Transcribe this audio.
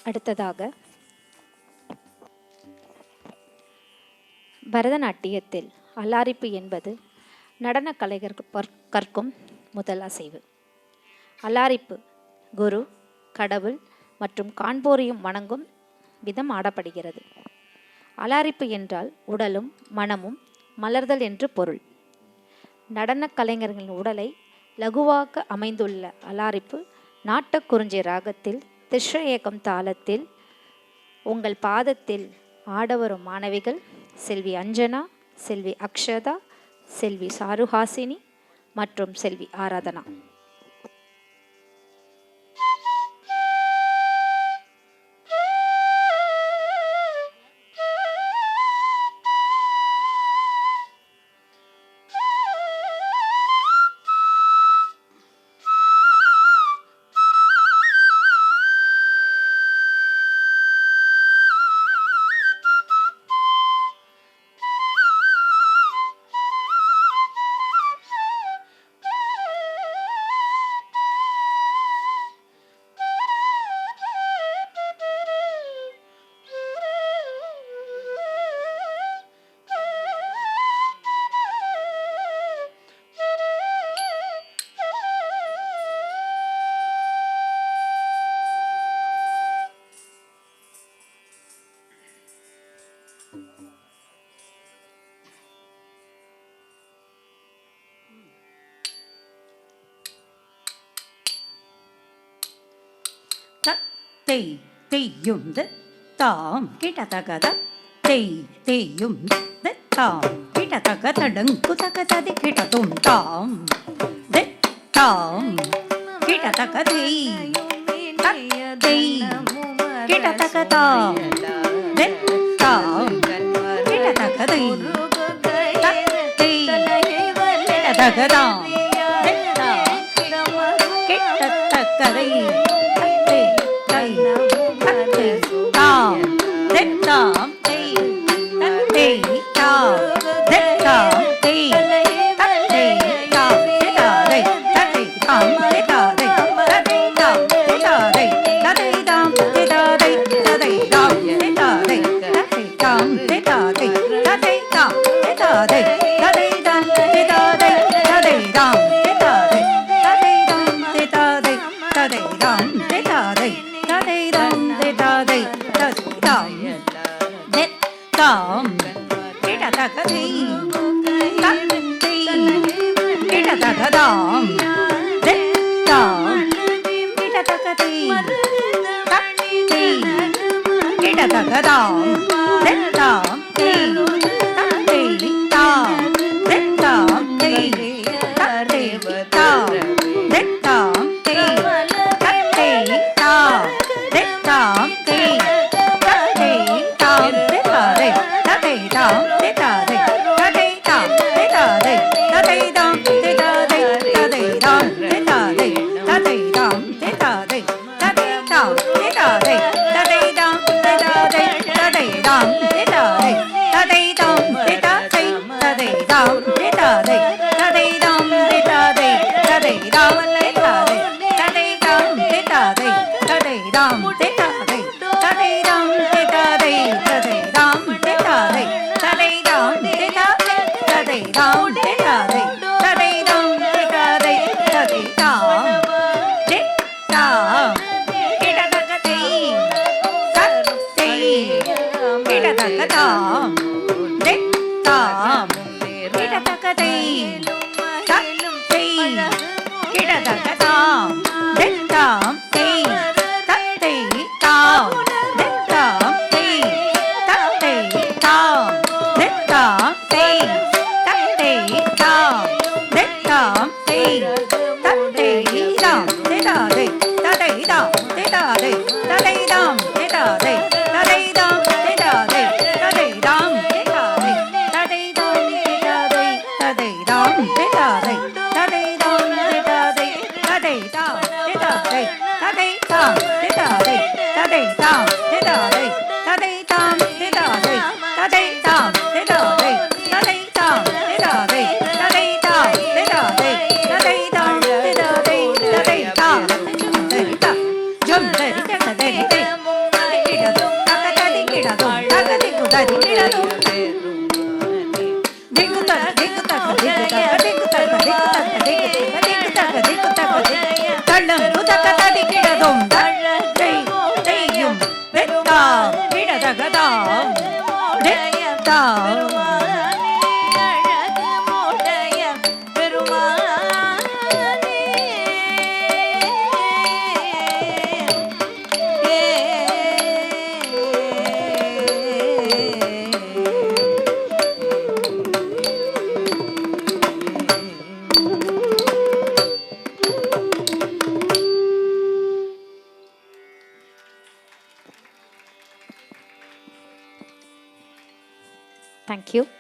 அடுத்ததாக பரதநாட்டியத்தில் அலாரிப்பு என்பது நடன கலைஞர்கள் கற்கும் முதல் அசைவு. அலாரிப்பு குரு, கடவுள் மற்றும் காண்போரையும் வணங்கும் விதம் ஆடப்படுகிறது. அலாரிப்பு என்றால் உடலும் மனமும் மலர்தல் என்று பொருள். நடன கலைஞர்களின் உடலை லகுவாக அமைந்துள்ள அலாரிப்பு நாட்டக்குறிஞ்சி ராகத்தில் திஸ்ரஏகம் தாளத்தில் உங்கள் பாதத்தில் ஆடவரும் மாணவிகள் செல்வி அஞ்சனா, செல்வி அக்ஷதா, செல்வி சாருஹாசினி மற்றும் செல்வி ஆராதனா. தெய் தெய்யும் தாம் கிட்டத்தகத தெய் தெய்யும் தாம் கிட்டத்தக தடங்கு தகததி கிட்டத்தும் தாம் தாம் கிட்டத்தக தெய் தெய் கிட்டத்தக தாம் தாம் கிட்டத்தக தெய் தெய் கிட்டத்தக தாம் கிட்டத்தக தெய் தாம் தாம் தெய் தெய் தாம் தாம் தெய் தெய் தாம் தாதை ததை தாம் தாதை ததை தாம் தாதை ததை தாம் தாதை ததை தாம் தாதை ததை தாம் தாதை ததை தாம் தாதை ததை தாம் தாதை ததை தாம் தாதை ததை தாம் தாதை ததை தாம் தாதை ததை தாம் தாதை தாம் தாம் கிட்டத்தகதை தத்தை கிட்டத்தகதாம் தாம் கிட்டத்தகதை தத்தை கிட்டத்தகதாம் தாம் தத்தை தாம் தாம் தத்தை தாம் தாம் தத்தை தாம் தாம் கிடதகதாம் தேங்க்யூ.